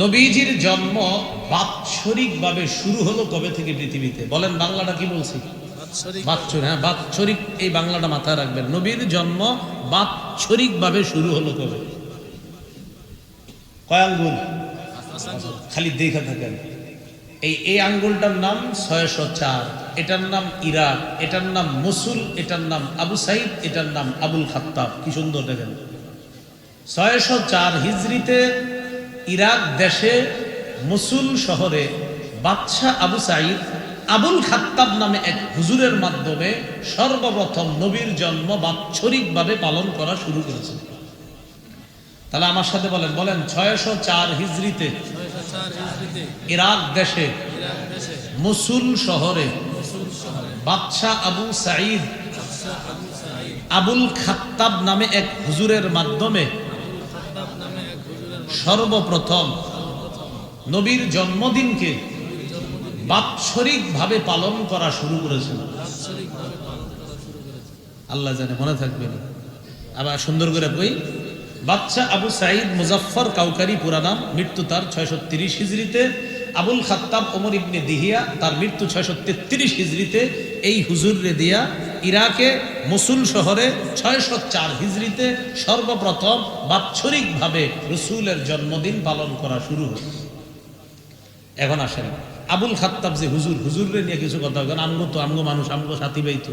নবীজির জন্ম বাৎসরিকভাবে শুরু হলো কবে থেকে পৃথিবীতে? বলেন, বাংলাটা কি বলছি? বাৎসরিক। হ্যাঁ, বাৎসরিক, এই বাংলাটা মাথায় রাখবেন। নবীর জন্ম বাৎসরিকভাবে শুরু হলো কবে? কয় আঙ্গুল? খালি দেখে থাকেন। এই আঙ্গুলটার নাম 604, এটার নাম ইরাক, এটার নাম মসুল, এটার নাম আবু সাইদ, এটার নাম আবুল খাত্তাব। কি সুন্দর দেখেন। 604 হিজরিতে ইরাক দেশে মসুল শহরে বাদশাহ আবু সাইদ আবুল খাত্তাব নামে এক হুজুরের মাধ্যমে সর্বপ্রথম নবীর জন্ম বাৎসরিকভাবে পালন করা শুরু করেছে। তাহলে আমার সাথে বলেন, 604 হিজরিতে ইরাক দেশে মসুল শহরে বাদশাহ আবু সাইদ আবুল খাত্তাব নামে এক হুজুরের মাধ্যমে সর্বপ্রথম নবীর জন্মদিনকে বাৎসরিকভাবে পালন করা শুরু করেছিল। আল্লাহ জানে মনে থাকবে না। আবার সুন্দর করে কই, বাদশাহ আবু সাইদ মুজাফফর কাউকারি পুরা নাম, মৃত্যু তার 630 হিজরিতে। আবুল খাত্তাব ওমর ইবনে দিহিয়া, তার মৃত্যু 633 হিজরিতে। এই হুজুর রে দিয়া ইরাকে মসুল শহরে 604 হিজরিতে সর্বপ্রথম বাৎসরিকভাবে রসুলের জন্মদিন পালন করা শুরু হল। এখন আসেন, আবুল খাত্তাব যে হুজুর রে নিয়ে কিছু কথা বলেন। আমগো মানুষ, আমগো সাথী বাইতো।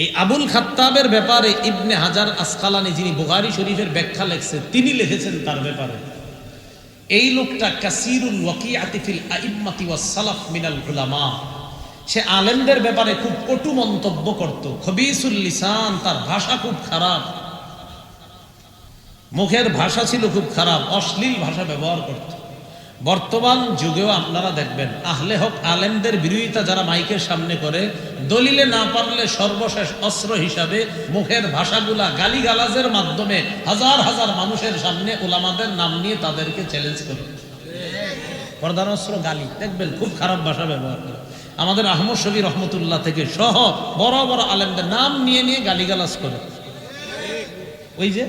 এই আবুল খাত্তাবের ব্যাপারে ইবনে হাজার আসকালানি, যিনি বুখারী শরীফের ব্যাখ্যা লিখছেন, তিনি লিখেছেন তার ব্যাপারে, এই লোকটা কাসিরুল ওয়াকিআতি ফিল আইম্মাতি ওয়াস সালাফ মিনাল উলামা। সে আলেমদের ব্যাপারে খুব কটু মন্তব্য করত। খবিসুল লিসান, তার ভাষা খুব খারাপ, মুখের ভাষা ছিল খুব খারাপ, অশ্লীল ভাষা ব্যবহার করত। বর্তমান যুগেও আপনারা দেখবেন আহলে হক আলেমদের বিরোধিতা যারা মাইকের সামনে করে, দলিলে না পারলে সর্বশেষ অস্ত্র হিসাবে মুখের ভাষাগুলা গালিগালাজের মাধ্যমে হাজার হাজার মানুষের সামনে উলামাদের নাম নিয়ে তাদেরকে চ্যালেঞ্জ করে। প্রধান অস্ত্র গালি, দেখবেন খুব খারাপ ভাষা ব্যবহার করে। আমাদের আহমদ শফি রহমতুল্লাহ থেকে সহ বড় বড় আলেমদের নাম নিয়ে নিয়ে গালিগালাজ করে। ওই যে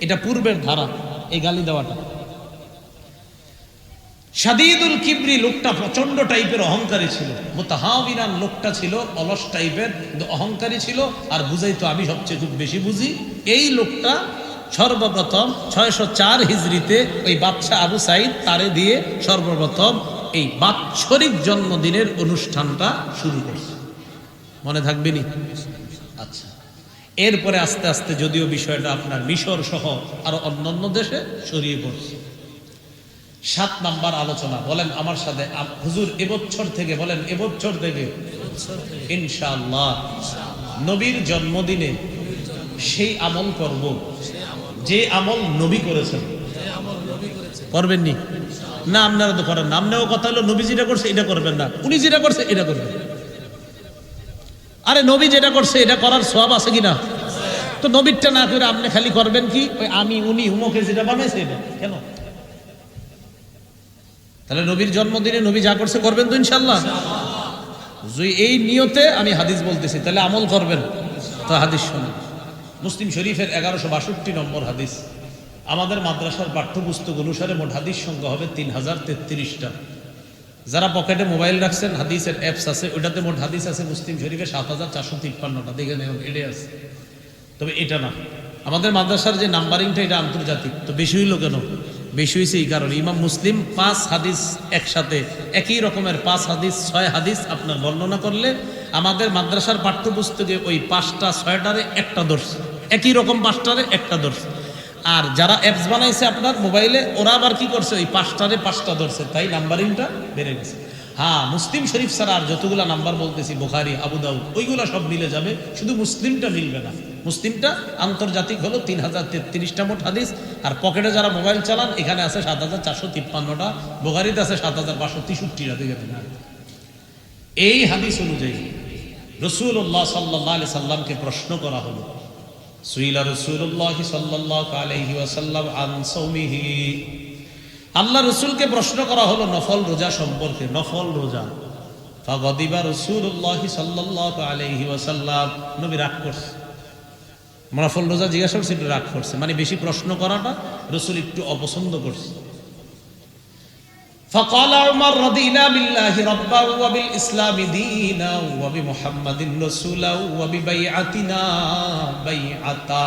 এটা পূর্বের ধারা, এই গালি দেওয়াটা। শাদীদুল কিবরি লোকটা প্রচন্ড টাইপের অহংকারী ছিল। মুতাহাবিরান লোকটা ছিল অলস টাইপের, অহংকারী ছিল, আর বুঝাইতো আমি সবচেয়ে খুব বেশি বুঝি। এই লোকটা সর্বপ্রথম 604 হিজরিতে ওই বাদশাহ আবু সাইদ তারে দিয়ে সর্বপ্রথম এই বাৎসরিক জন্মদিনের অনুষ্ঠানটা শুরু করছে। মনে থাকবে নি? আচ্ছা, এরপরে আস্তে আস্তে যদিও বিষয়টা আপনার মিশর সহ আরো অন্যান্য দেশে ছড়িয়ে পড়ছে। 7 নাম্বার আলোচনা, বলেন আমার সাথে, হুজুর এবছর থেকে, বলেন এবছর থেকে ইনশাআল্লাহ নবীর জন্মদিনে সেই আমল করব যে আমল নবী করেছেন। করবেন নি? না, আপনারা তো করেন না। আপনারও কথা হলো নবী যেটা করছে এটা করবেন না, উনি যেটা করছে এটা করবেন। আরে নবী যেটা করছে এটা করার সওয়াব আছে কিনা? তো নবীরটা না করে আপনি খালি করবেন কি ওই আমি উনি উমকে যেটা বানাইছে এটা কেন? তাহলে নবীর জন্মদিনে নবী যা করছে করবেন তো ইনশাআল্লাহ। এই নিয়তে আমি হাদিস বলতেছি, তাহলে আমল করবেন তো হাদিস শুনুন। মুসলিম শরীফের 1162 নম্বর হাদিস। আমাদের মাদ্রাসার পাঠ্যপুস্তক অনুসারে মোট হাদিস সংখ্যা হবে 3033টা। যারা পকেটে মোবাইল রাখছেন, হাদিসের অ্যাপস আছে, ওইটাতে মোট হাদিস আছে মুসলিম শরীফে 7453টা। দেখে নেন, এটাই আছে। তবে এটা না, আমাদের মাদ্রাসার যে নাম্বারিংটা এটা আন্তর্জাতিক। তো বেশি হইল কেন? বেশি হয়েছে এই কারণে ইমাম মুসলিম 5 হাদিস একসাথে একই রকমের 5 হাদিস 6 হাদিস আপনার বর্ণনা করলে আমাদের মাদ্রাসার পাঠ্যপুস্তকে ওই 5টা 6টারে একটা ধরছে, একই রকম 5টারে একটা ধরছে। আর যারা অ্যাপস বানাইছে আপনার মোবাইলে, ওরা আবার কি করছে, ওই 5টারে 5টা ধরছে, তাই নাম্বারিংটা বেড়ে গেছে। হ্যাঁ, মুসলিম শরীফ ছাড়া আর যতগুলা নাম্বার বলতেছি, বুখারী, আবু দাউদ, ওইগুলা সব মিলে যাবে, শুধু মুসলিমটা মিলবে না। মুসলিমটা আন্তর্জাতিক হলো 3033টা মোট হাদিস। আর পকেটে যারা মোবাইল চালান, এখানে আছে 7453টা, বুখারীতে আছে 7563টা। দেখেন, এই হাদিস অনুযায়ী রাসূলুল্লাহ সাল্লাল্লাহু আলাইহি সাল্লামকে প্রশ্ন করা হলো, সুইলা রাসূলুল্লাহ সাল্লাল্লাহু আলাইহি ওয়াসাল্লাম আন সাওমিহি। আল্লাহ রসুলকে প্রশ্ন করা হলো নফল রোজা সম্পর্কে, নফল রোজা। ফাগাদিবা রাসূলুল্লাহ সাল্লাল্লাহু আলাইহি ওয়াসাল্লাম, নবী রাগ করছে। নফল রোজা জিজ্ঞাসা করছে, একটু রাগ করছে, মানে বেশি প্রশ্ন করাটা রসুল একটু অপছন্দ করছে। فقال عمر رضينا بالله ربا وبالإسلام دينا وبمحمد رسولا وببيعتنا بيعتا।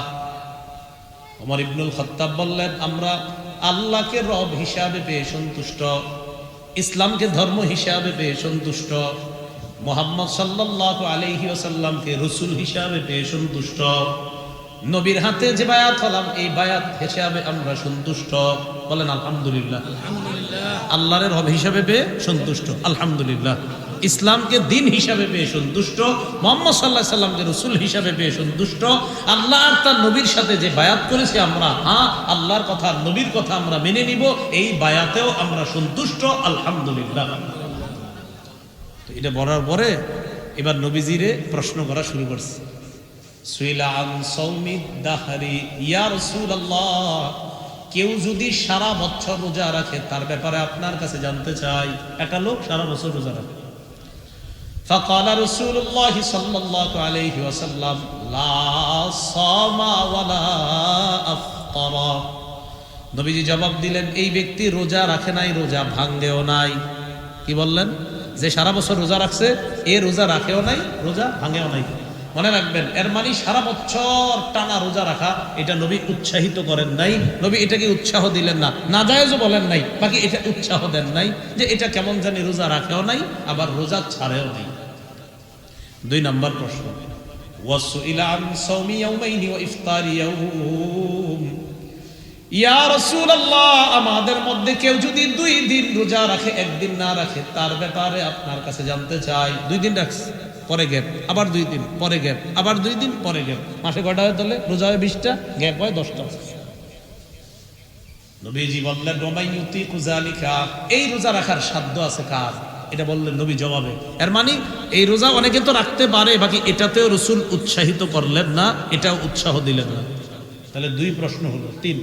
ওমর ইবনুল খাত্তাব বললেন, আমরা আল্লাহকে রব হিসাবে পেয়ে সন্তুষ্ট, ইসলামকে ধর্ম হিসাবে পেয়ে সন্তুষ্ট, মুহাম্মদ সাল্লাল্লাহু আলাইহি ওয়াসাল্লামকে রাসূল হিসাবে পেয়ে সন্তুষ্ট, নবীর হাতে যে বায়াত হলাম এই বায়াত হিসাবে আমরা সন্তুষ্ট। বলেন আলহামদুলিল্লাহ। আল্লাহর রব হিসাবে পেয়ে সন্তুষ্ট, আলহামদুলিল্লাহ। ইসলামকে দিন হিসাবে পেয়ে সন্তুষ্ট, মুহাম্মদ সাল্লাল্লাহু আলাইহি সাল্লামকে রাসূল হিসাবে পেয়ে সন্তুষ্ট। আল্লাহ আর তার নবীর সাথে যে বায়াত করেছে আমরা, আল্লাহর কথা নবীর কথা আমরা মেনে নিব, এই বায়াতেও আমরা সন্তুষ্ট, আলহামদুলিল্লাহ। তো এটা বলার পরে এবার নবীজিরে প্রশ্ন করা শুরু করছে। সুইলা আন সাওমিদ দাহরি, ইয়া রাসূলুল্লাহ, কেউ যদি সারা বছর রোজা রাখে তার ব্যাপারে আপনার কাছে জানতে চাই। একটা লোক সারা বছর রোজা রাখে। فقال رسول الله صلى الله عليه وسلم لا صام ولا افطر। নবীজি জবাব দিলেন, এই ব্যক্তি রোজা রাখে নাই, রোজা ভাঙ্গেও নাই। কি বললেন? যে সারা বছর রোজা রাখছে এ রোজা রাখেও নাই, রোজা ভাঙ্গেও নাই। মনে রাখবেন, এর মানে সারা বছর টানা রোজা রাখা এটা নবী উৎসাহিত করেন নাই, নবী এটাকে উৎসাহ দিলেন না, নাজায়েজও বলেন নাই, বাকি এটা উৎসাহ দেন নাই যে এটা কেমন জানি রোজা রাখেও নাই আবার রোজা ছাড়েও নাই। 2 নম্বর প্রশ্ন, ওয়াসুইলা আন সাওমি ইয়াউমাইনি ওয়া ইফতারি ইয়াউম। ইয়া রাসূলুল্লাহ, আমাদের মধ্যে কেউ যদি 2 দিন রোজা রাখে, 1 দিন না রাখে, তার ব্যাপারে আপনার কাছে জানতে চাই। 2 দিন রাখছে, পরে গ্যাপ, আবার 2 দিন, পরে গ্যাপ, আবার 2 দিন, পরে গ্যাপ। মাসে কয়টা হয় তাহলে? রোজা হয় 20টা, গ্যাপ হয় 10টা। নবীজি বললেন, ওমাইয়ুতি কুযালিকা, এই রোজা রাখার সাধ্য আছে কার? এটা বললেন নবী জবাবে। এর মানে এই রোজা অনেকে তো রাখতে পারে, বাকি এটাতেও রাসূল উৎসাহিত করলেন না, এটাও উৎসাহ দিলেন না। তাহলে 2 প্রশ্ন হলো। 3,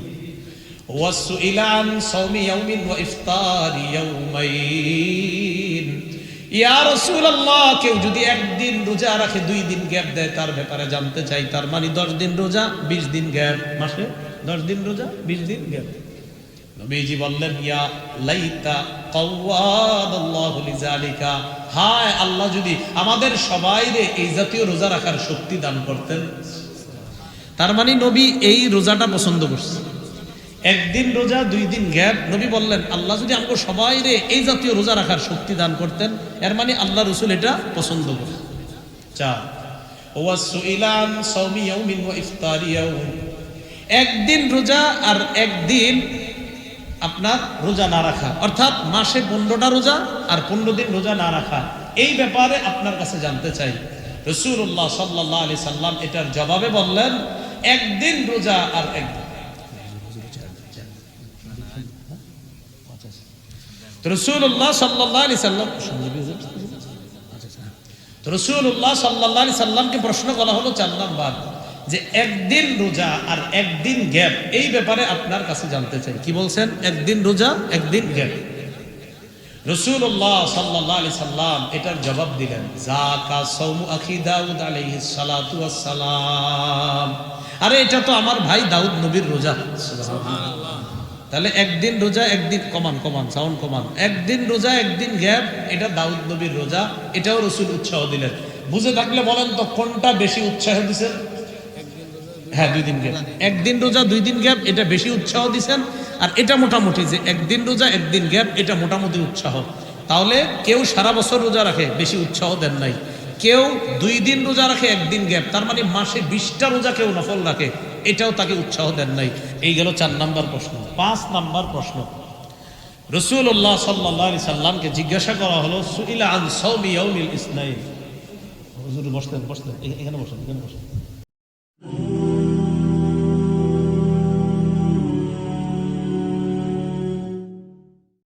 ওয়াসুইলা আন সাওমি ইয়াউমিন ওয়া ইফতারি ইয়াউমাইন। ইয়া রাসূলুল্লাহ, কেউ যদি 1 দিন রোজা রাখে 2 দিন গ্যাপ দেয় তার ব্যাপারে জানতে চাই। তার মানে 10 দিন রোজা 20 দিন গ্যাপ, মাসে 10 দিন রোজা 20 দিন গ্যাপ। নবীজি বললেন, ইয়া লাইতা কাওয়াদাল্লাহু লিযালিকা, হায় আল্লাহ যদি আমাদের সবাইরে এই জাতীয় রোজা রাখার শক্তি দান করতেন। তার মানে নবী এই রোজাটা পছন্দ করছে। 1 দিন রোজা 2 দিন গ্যাপ, নবী বললেন আল্লাহ যদি আমাকে সবাইরে এই জাতীয় রোজা রাখার শক্তি দান করতেন। এর মানে আল্লাহ রাসূল এটা পছন্দ করেন। 4, ওয়াসুইলা আন সাওমি ইয়াউমিন ওয়া ইফতারি ইয়াউম। 1 দিন রোজা আর 1 দিন আপনার রোজা না রাখা, অর্থাৎ মাসে 15টা রোজা আর 15 দিন রোজা না রাখা, এই ব্যাপারে আপনার কাছে জানতে চাই। রাসূলুল্লাহ সাল্লাল্লাহু আলাইহি সাল্লাম এটার জবাবে বললেন, 1 দিন রোজা আর 1 দিন। রাসূলুল্লাহ সাল্লাল্লাহু আলাইহি সাল্লাম, রাসূলুল্লাহ সাল্লাল্লাহু আলাইহি সাল্লামকে প্রশ্ন করা হলো 4 নাম্বার, যে 1 দিন রোজা আর 1 দিন গ্যাপ, এই ব্যাপারে আপনার কাছে জানতে চাই। কি বলছেন? 1 দিন রোজা 1 দিন গ্যাপ। রাসূলুল্লাহ সাল্লাল্লাহু আলাইহি সাল্লাম এটার জবাব দিলেন, যাকা সাওমু আখি দাউদ আলাইহিস সালাতু ওয়াস সালাম। আরে এটা তো আমার ভাই দাউদ নবীর রোজা। সুবহানাল্লাহ। তাহলে 1 দিন রোজা 1 দিন, কমান সাউন্ড কমান, 1 দিন রোজা 1 দিন গ্যাপ, এটা দাউদ নবীর রোজা, এটাও রাসূল উৎসাহ দিলেন। বুঝে থাকলে বলেন তো কোনটা বেশি উৎসাহ দিবেন? হ্যাঁ, 2 দিন গ্যাপ। 1 দিন রোজা 2 দিন গ্যাপ, এটা বেশি উৎসাহ দিচ্ছেন। আর এটা মোটামুটি যে 1 দিন রোজা 1 দিন গ্যাপ, এটা মোটামুটি উৎসাহ। তাহলে কেউ সারা বছর রোজা রাখে, বেশি উৎসাহ দেন নাই। কেউ 2 দিন রোজা রাখে 1 দিন গ্যাপ, তার মানে মাসে 20টা রোজা কেউ নফল রাখে, এটাও তাকে উৎসাহ দেন নাই। এই গেল 4 নাম্বার প্রশ্ন। 5 নাম্বার প্রশ্ন, রাসূলুল্লাহ সাল্লাল্লাহু আলাইহি সাল্লামকে জিজ্ঞাসা করা হলো, সুইলা আন সাওমি ইয়াউমিল ইসনাইন। হুজুর বসতেন, এখানে বসেন।